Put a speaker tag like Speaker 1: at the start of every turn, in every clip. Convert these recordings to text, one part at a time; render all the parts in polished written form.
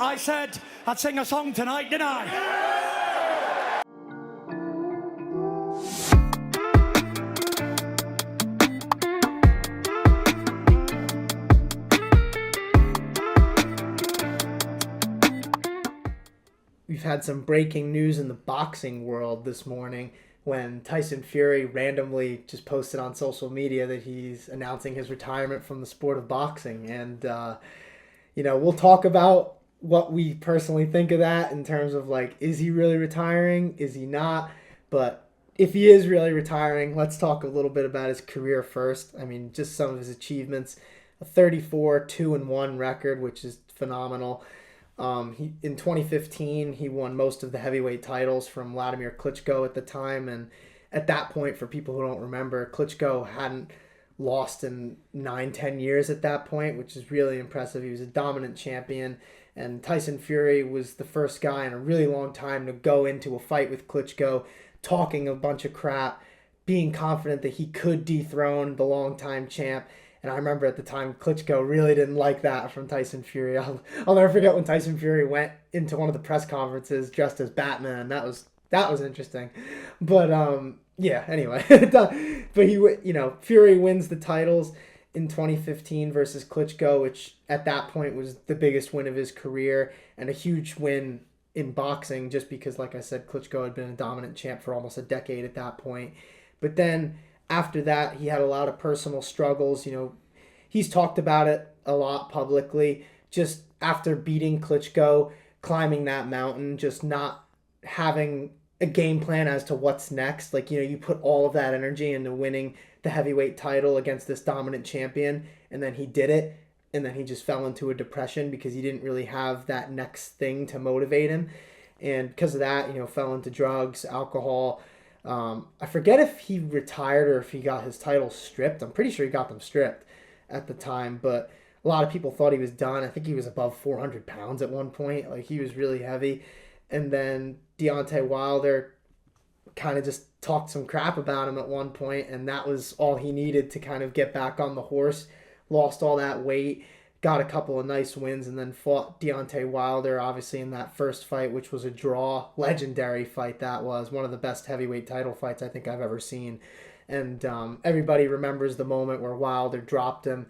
Speaker 1: I said I'd sing a song tonight, didn't I?
Speaker 2: We've had some breaking news in the boxing world this morning when Tyson Fury randomly just posted on social media that he's announcing his retirement from the sport of boxing. And, we'll talk about what we personally think of that in terms of like, is he really retiring? Is he not? But if he is really retiring, let's talk a little bit about his career first. I mean, just some of his achievements: a 34 2-1 record, which is phenomenal. In 2015, he won most of the heavyweight titles from Vladimir Klitschko at the time. And at that point, for people who don't remember, Klitschko hadn't lost in 9-10 years at that point, which is really impressive. He was a dominant champion. And Tyson Fury was the first guy in a really long time to go into a fight with Klitschko, talking a bunch of crap, being confident that he could dethrone the longtime champ. And I remember at the time, Klitschko really didn't like that from Tyson Fury. I'll never forget when Tyson Fury went into one of the press conferences dressed as Batman. That was interesting. But yeah. Anyway, but Fury wins the titles in 2015 versus Klitschko, which at that point was the biggest win of his career and a huge win in boxing, just because, like I said, Klitschko had been a dominant champ for almost a decade at that point. But then after that, he had a lot of personal struggles. He's talked about it a lot publicly. Just after beating Klitschko, climbing that mountain, just not having a game plan as to what's next. Like, you put all of that energy into winning the heavyweight title against this dominant champion, and then he did it, and then he just fell into a depression because he didn't really have that next thing to motivate him. And because of that, fell into drugs, alcohol. I forget if he retired or if he got his titles stripped. I'm pretty sure he got them stripped at the time, but a lot of people thought he was done. I think he was above 400 pounds at one point. Like, he was really heavy. And then Deontay Wilder kind of just talked some crap about him at one point, and that was all he needed to kind of get back on the horse. Lost all that weight, got a couple of nice wins, and then fought Deontay Wilder, obviously, in that first fight, which was a draw. Legendary fight that was. One of the best heavyweight title fights I think I've ever seen. And everybody remembers the moment where Wilder dropped him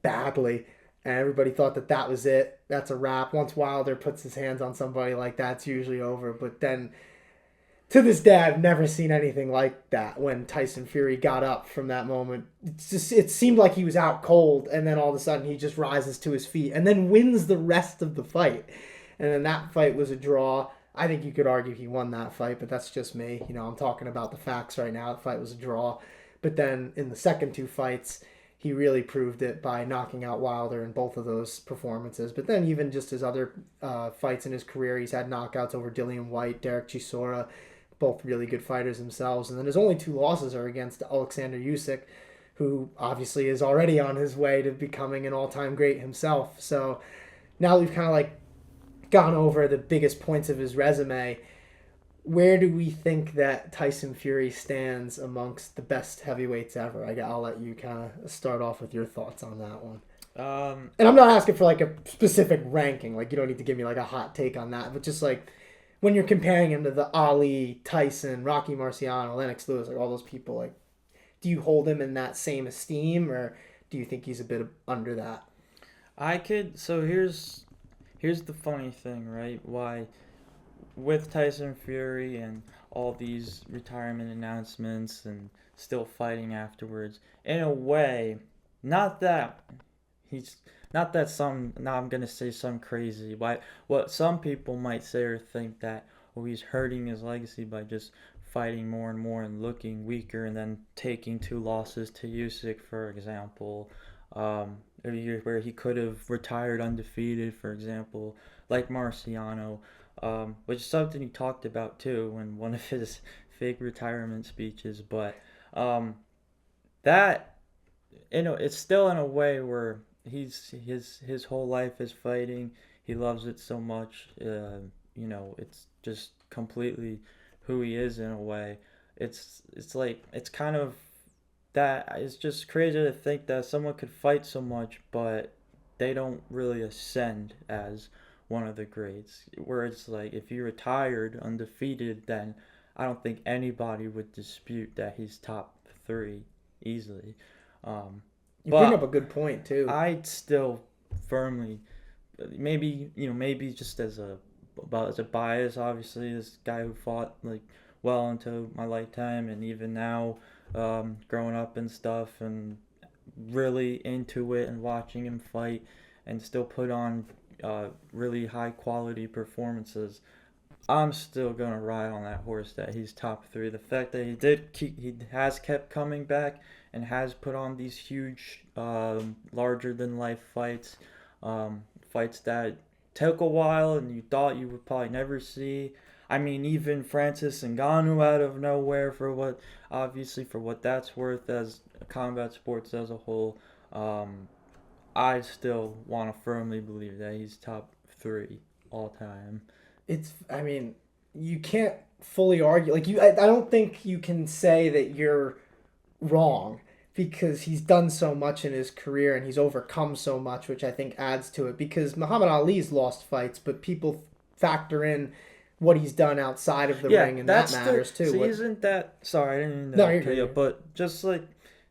Speaker 2: badly, and everybody thought that was it. That's a wrap. Once Wilder puts his hands on somebody like that, it's usually over. But then, to this day, I've never seen anything like that when Tyson Fury got up from that moment. It seemed like he was out cold, and then all of a sudden he just rises to his feet and then wins the rest of the fight. And then that fight was a draw. I think you could argue he won that fight, but that's just me. I'm talking about the facts right now. The fight was a draw. But then in the second two fights, he really proved it by knocking out Wilder in both of those performances. But then even just his other fights in his career, he's had knockouts over Dillian White, Derek Chisora, both really good fighters themselves. And then his only two losses are against Alexander Usyk, who obviously is already on his way to becoming an all-time great himself. So now we've kind of like gone over the biggest points of his resume. Where do we think that Tyson Fury stands amongst the best heavyweights ever? I'll let you kind of start off with your thoughts on that one. And I'm not asking for like a specific ranking. Like, you don't need to give me like a hot take on that. But just like when you're comparing him to the Ali, Tyson, Rocky Marciano, Lennox Lewis, like all those people, like, do you hold him in that same esteem, or do you think he's a bit under that?
Speaker 3: So here's the funny thing, right? Why with Tyson Fury and all these retirement announcements and still fighting afterwards, in a way, not that now I'm gonna say some crazy, what some people might say or think that, he's hurting his legacy by just fighting more and more and looking weaker and then taking two losses to Usyk, for example, where he could have retired undefeated, for example, like Marciano, which is something he talked about too in one of his fake retirement speeches. But that, it's still in a way where his whole life is fighting. He loves it so much. It's just completely who he is in a way. It's like, it's kind of that. It's just crazy to think that someone could fight so much, but they don't really ascend as one of the greats. Where it's like if he retired undefeated, then I don't think anybody would dispute that he's top three easily. Um,
Speaker 2: You bring up
Speaker 3: but
Speaker 2: a good point too.
Speaker 3: I'd still firmly, maybe just as a bias, obviously, this guy who fought like well into my lifetime, and even now, growing up and stuff, and really into it and watching him fight, and still put on really high quality performances. I'm still gonna ride on that horse that he's top three. The fact that he has kept coming back and has put on these huge, larger than life fights, fights that took a while and you thought you would probably never see. I mean, even Francis Ngannou out of nowhere obviously for what that's worth as combat sports as a whole. I still want to firmly believe that he's top three all time.
Speaker 2: I mean, you can't fully argue. Like I don't think you can say that you're wrong because he's done so much in his career and he's overcome so much, which I think adds to it. Because Muhammad Ali's lost fights, but people factor in what he's done outside of the ring, and that matters too.
Speaker 3: See, isn't that? Sorry, I didn't mean to.
Speaker 2: No, you're good.
Speaker 3: But just like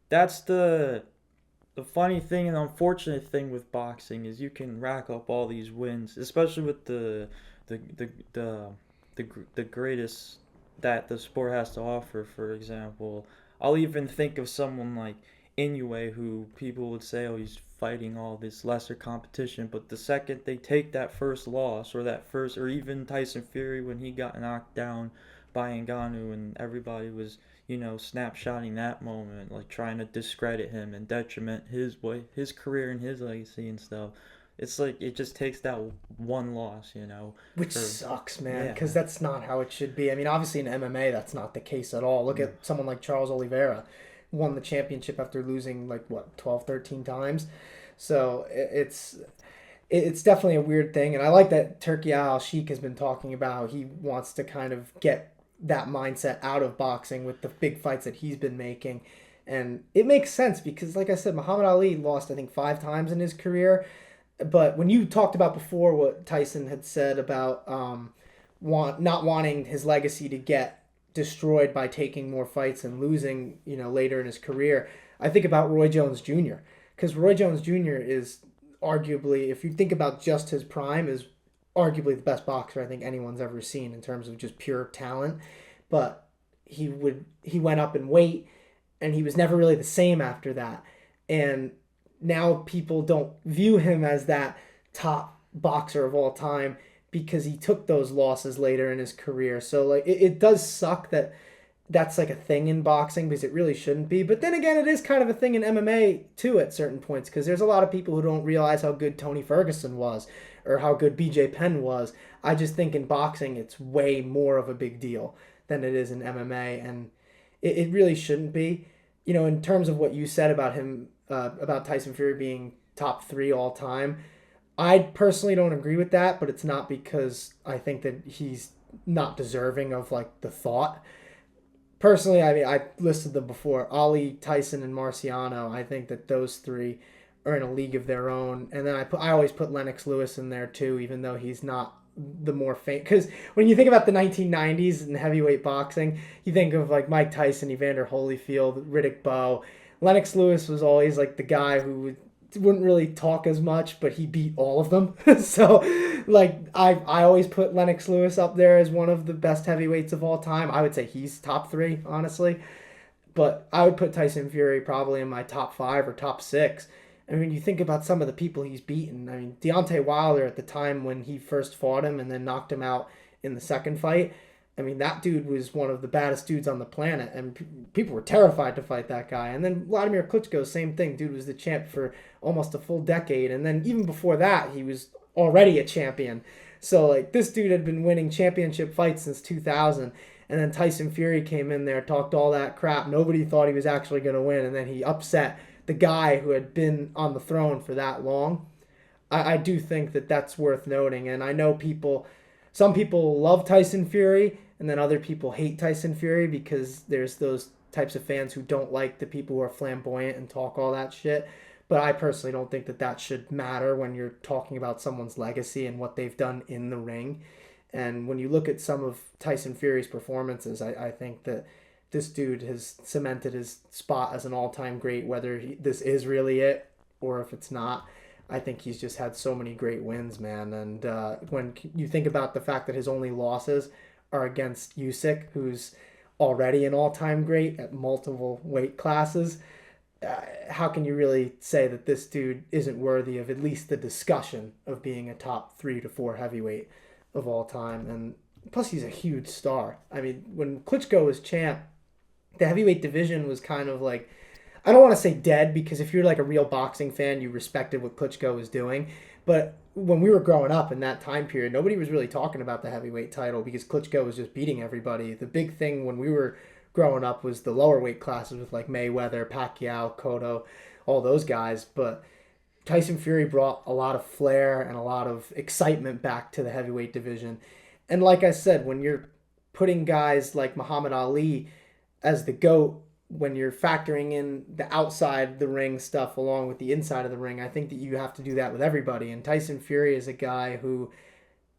Speaker 3: that's the funny thing and unfortunate thing with boxing is you can rack up all these wins, especially with the greatest that the sport has to offer. For example, I'll even think of someone like Inoue, who people would say, oh, he's fighting all this lesser competition, but the second they take that first loss or even Tyson Fury when he got knocked down by Ngannou and everybody was snapshotting that moment, like trying to discredit him and detriment his career and his legacy and stuff. It's like it just takes that one loss,
Speaker 2: Which sucks, man, because that's not how it should be. I mean, obviously in MMA, that's not the case at all. Look at someone like Charles Oliveira, won the championship after losing 12, 13 times. So it's definitely a weird thing, and I like that Turki Al-Sheikh has been talking about how he wants to kind of get that mindset out of boxing with the big fights that he's been making. And it makes sense because, like I said, Muhammad Ali lost, I think, 5 times in his career. But when you talked about before what Tyson had said about not wanting his legacy to get destroyed by taking more fights and losing, later in his career, I think about Roy Jones Jr. Because Roy Jones Jr. is arguably, if you think about just his prime, is arguably the best boxer I think anyone's ever seen in terms of just pure talent. But he went up in weight, and he was never really the same after that. And now people don't view him as that top boxer of all time because he took those losses later in his career. So it does suck that that's like a thing in boxing because it really shouldn't be. But then again, it is kind of a thing in MMA too at certain points because there's a lot of people who don't realize how good Tony Ferguson was or how good BJ Penn was. I just think in boxing it's way more of a big deal than it is in MMA, and it really shouldn't be. In terms of what you said about him, about Tyson Fury being top 3 all time, I personally don't agree with that, but it's not because I think that he's not deserving of the thought. Personally, I mean, I listed them before. Ali, Tyson, and Marciano. I think that those 3 are in a league of their own. And then I always put Lennox Lewis in there too, even though he's not the more famous. Because when you think about the 1990s and heavyweight boxing, you think of Mike Tyson, Evander Holyfield, Riddick Bowe. Lennox Lewis was always the guy who wouldn't really talk as much, but he beat all of them. So, I always put Lennox Lewis up there as one of the best heavyweights of all time. I would say he's top 3, honestly. But I would put Tyson Fury probably in my top 5 or top 6. I mean, you think about some of the people he's beaten. I mean, Deontay Wilder at the time when he first fought him and then knocked him out in the second fight. I mean, that dude was one of the baddest dudes on the planet, and people were terrified to fight that guy. And then Vladimir Klitschko, same thing. Dude was the champ for almost a full decade. And then even before that, he was already a champion. So, this dude had been winning championship fights since 2000. And then Tyson Fury came in there, talked all that crap. Nobody thought he was actually going to win. And then he upset the guy who had been on the throne for that long. I do think that that's worth noting. And I know some people love Tyson Fury, and then other people hate Tyson Fury because there's those types of fans who don't like the people who are flamboyant and talk all that shit. But I personally don't think that should matter when you're talking about someone's legacy and what they've done in the ring. And when you look at some of Tyson Fury's performances, I think that this dude has cemented his spot as an all-time great, whether this is really it or if it's not. I think he's just had so many great wins, man. And when you think about the fact that his only losses are against Usyk, who's already an all-time great at multiple weight classes, how can you really say that this dude isn't worthy of at least the discussion of being a top 3 to 4 heavyweight of all time? And plus, he's a huge star. I mean, when Klitschko was champ, the heavyweight division was kind of like, I don't want to say dead, because if you're like a real boxing fan, you respected what Klitschko was doing. But when we were growing up in that time period, nobody was really talking about the heavyweight title because Klitschko was just beating everybody. The big thing when we were growing up was the lower weight classes with like Mayweather, Pacquiao, Cotto, all those guys. But Tyson Fury brought a lot of flair and a lot of excitement back to the heavyweight division. And like I said, when you're putting guys like Muhammad Ali as the GOAT, when you're factoring in the outside the ring stuff along with the inside of the ring, I think that you have to do that with everybody. And Tyson Fury is a guy who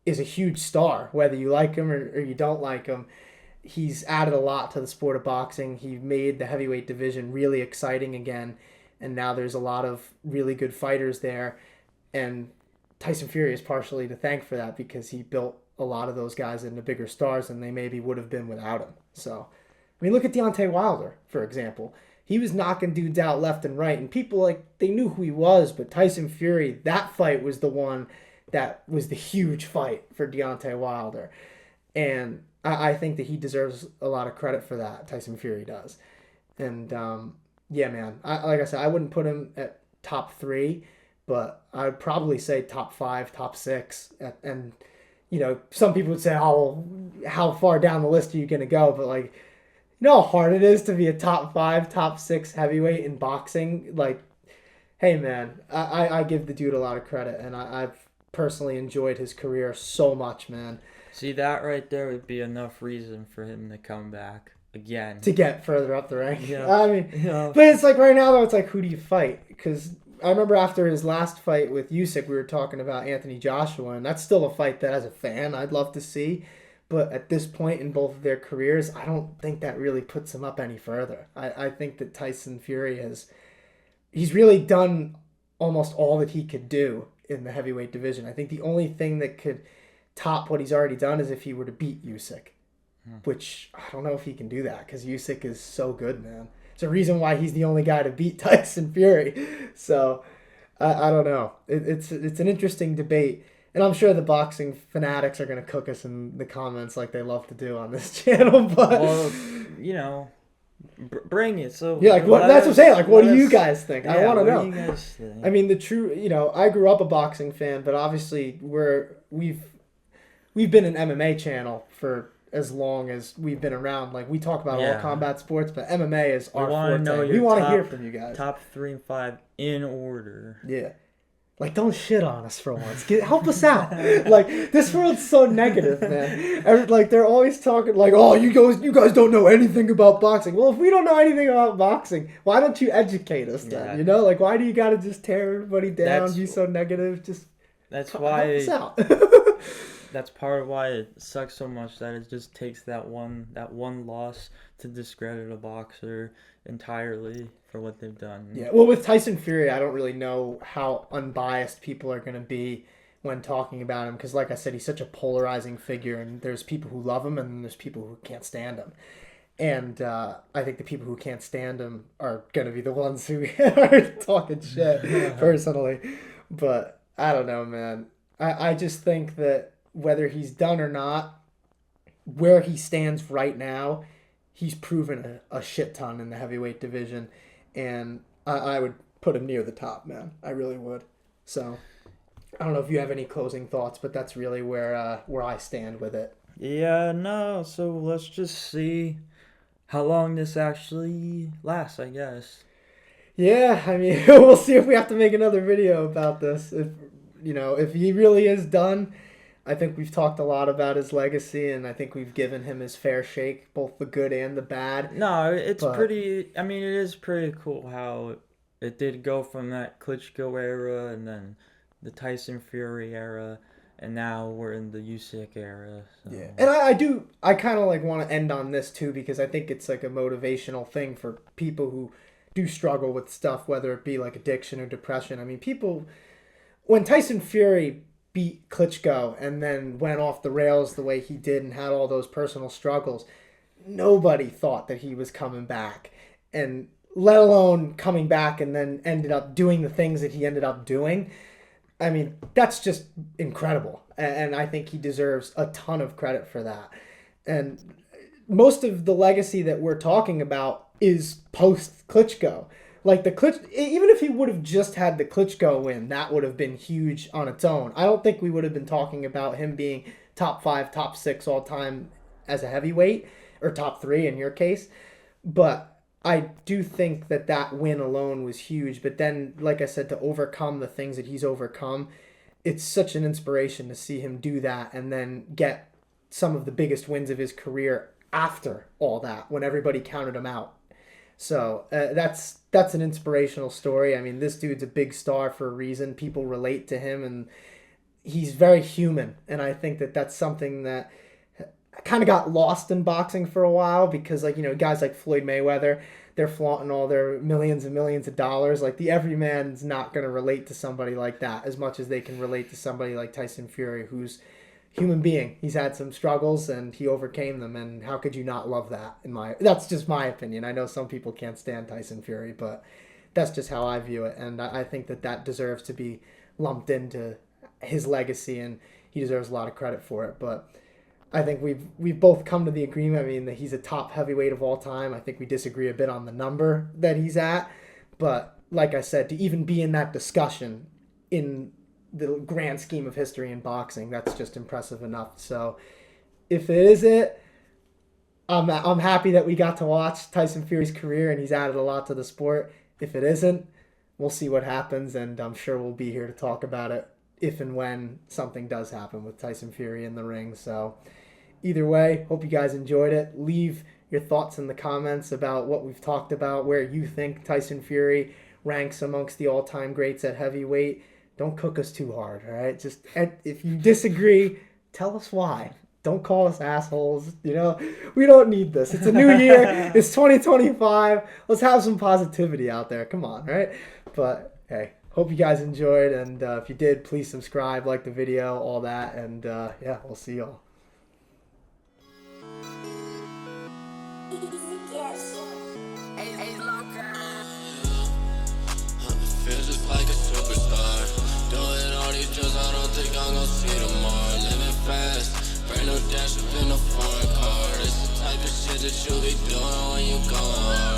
Speaker 2: is a huge star, whether you like him or you don't like him. He's added a lot to the sport of boxing. He made the heavyweight division really exciting again, and now there's a lot of really good fighters there. And Tyson Fury is partially to thank for that, because he built a lot of those guys into bigger stars than they maybe would have been without him. So, I mean, look at Deontay Wilder, for example. He was knocking dudes out left and right, and people, like, they knew who he was, but Tyson Fury, that fight was the one that was the huge fight for Deontay Wilder. And I think that he deserves a lot of credit for that, Tyson Fury does. And, yeah, man, like I said, I wouldn't put him at top 3, but I'd probably say top 5, top 6. And, you know, some people would say, oh, how far down the list are you going to go? But, like, you know how hard it is to be a top 5, top 6 heavyweight in boxing? Like, hey, man, I give the dude a lot of credit, and I've personally enjoyed his career so much, man.
Speaker 3: See, that right there would be enough reason for him to come back again.
Speaker 2: To get further up the rank.
Speaker 3: Yeah.
Speaker 2: I mean, but it's like right now, though, it's like, who do you fight? Because I remember after his last fight with Usyk, we were talking about Anthony Joshua, and that's still a fight that, as a fan, I'd love to see. But at this point in both of their careers, I don't think that really puts them up any further. I think that Tyson Fury he's really done almost all that he could do in the heavyweight division. I think the only thing that could top what he's already done is if he were to beat Usyk, which I don't know if he can do that, because Usyk is so good, man. It's a reason why he's the only guy to beat Tyson Fury. So I don't know. It's an interesting debate. And I'm sure the boxing fanatics are going to cook us in the comments like they love to do on this channel. But,
Speaker 3: well, you know, bring it. So
Speaker 2: yeah, like that's what I'm saying. Like, what do you guys think?
Speaker 3: Yeah,
Speaker 2: I want to know.
Speaker 3: What do you guys think?
Speaker 2: I mean, the true, you know, I grew up a boxing fan, but obviously we've been an MMA channel for as long as we've been around. Like, we talk about all combat sports, but MMA is our forte. We want to hear from you guys.
Speaker 3: Top 3 and 5 in order.
Speaker 2: Yeah. Like, don't shit on us for once. Help us out. Like, this world's so negative, man. Like, they're always talking like, oh, you guys don't know anything about boxing. Well, if we don't know anything about boxing, why don't you educate us then? Yeah. You know, like, why do you got to just tear everybody down, be so negative? Just help us out.
Speaker 3: That's part of why it sucks so much, that it just takes that one loss to discredit a boxer entirely for what they've done.
Speaker 2: Yeah, well, with Tyson Fury, I don't really know how unbiased people are going to be when talking about him, because like I said, he's such a polarizing figure, and there's people who love him and there's people who can't stand him. And I think the people who can't stand him are going to be the ones who are talking shit, personally. But I don't know, man. I just think that whether he's done or not, where he stands right now, he's proven a shit ton in the heavyweight division, and I would put him near the top, man. I really would. So I don't know if you have any closing thoughts, but that's really where I stand with it.
Speaker 3: Yeah, no. So let's just see how long this actually lasts, I guess.
Speaker 2: Yeah, I mean, we'll see if we have to make another video about this. If he really is done, I think we've talked a lot about his legacy, and I think we've given him his fair shake, both the good and the bad.
Speaker 3: No, it is pretty cool how it did go from that Klitschko era and then the Tyson Fury era, and now we're in the Usyk era. So.
Speaker 2: Yeah, and I kind of like want to end on this too, because I think it's like a motivational thing for people who do struggle with stuff, whether it be like addiction or depression. I mean, when Tyson Fury beat Klitschko and then went off the rails the way he did and had all those personal struggles, nobody thought that he was coming back, and let alone coming back and then ended up doing the things that he ended up doing. I mean, that's just incredible, and I think he deserves a ton of credit for that. And most of the legacy that we're talking about is post Klitschko. Like even if he would have just had the Klitschko win, that would have been huge on its own. I don't think we would have been talking about him being top 5, top 6 all time as a heavyweight, or top 3 in your case. But I do think that win alone was huge. But then, like I said, to overcome the things that he's overcome, it's such an inspiration to see him do that and then get some of the biggest wins of his career after all that, when everybody counted him out. So that's an inspirational story. I mean, this dude's a big star for a reason. People relate to him, and he's very human. And I think that that's something that kind of got lost in boxing for a while, because, like, you know, guys like Floyd Mayweather, they're flaunting all their millions and millions of dollars. Like, the everyman's not going to relate to somebody like that as much as they can relate to somebody like Tyson Fury, who's human being. He's had some struggles and he overcame them, and how could you not love that? That's just my opinion. I know some people can't stand Tyson Fury, but that's just how I view it, and I think that deserves to be lumped into his legacy, and he deserves a lot of credit for it. But I think we've both come to the agreement, I mean, that he's a top heavyweight of all time. I think we disagree a bit on the number that he's at, but like I said, to even be in that discussion in the grand scheme of history in boxing, that's just impressive enough. So if it is it, I'm happy that we got to watch Tyson Fury's career and he's added a lot to the sport. If it isn't, we'll see what happens, and I'm sure we'll be here to talk about it if and when something does happen with Tyson Fury in the ring. So either way, hope you guys enjoyed it. Leave your thoughts in the comments about what we've talked about, where you think Tyson Fury ranks amongst the all-time greats at heavyweight. Don't cook us too hard, all right? Just, if you disagree, tell us why. Don't call us assholes. You know, we don't need this. It's a new year. It's 2025. Let's have some positivity out there. Come on, right? But hey, hope you guys enjoyed, and if you did, please subscribe, like the video, all that, and yeah, we'll see y'all.
Speaker 4: Feel just like a superstar. Doing all these drugs, I don't think I'm gonna see tomorrow. Living fast, brand new dash up in a foreign car. It's the type of shit that you be doing when you going hard.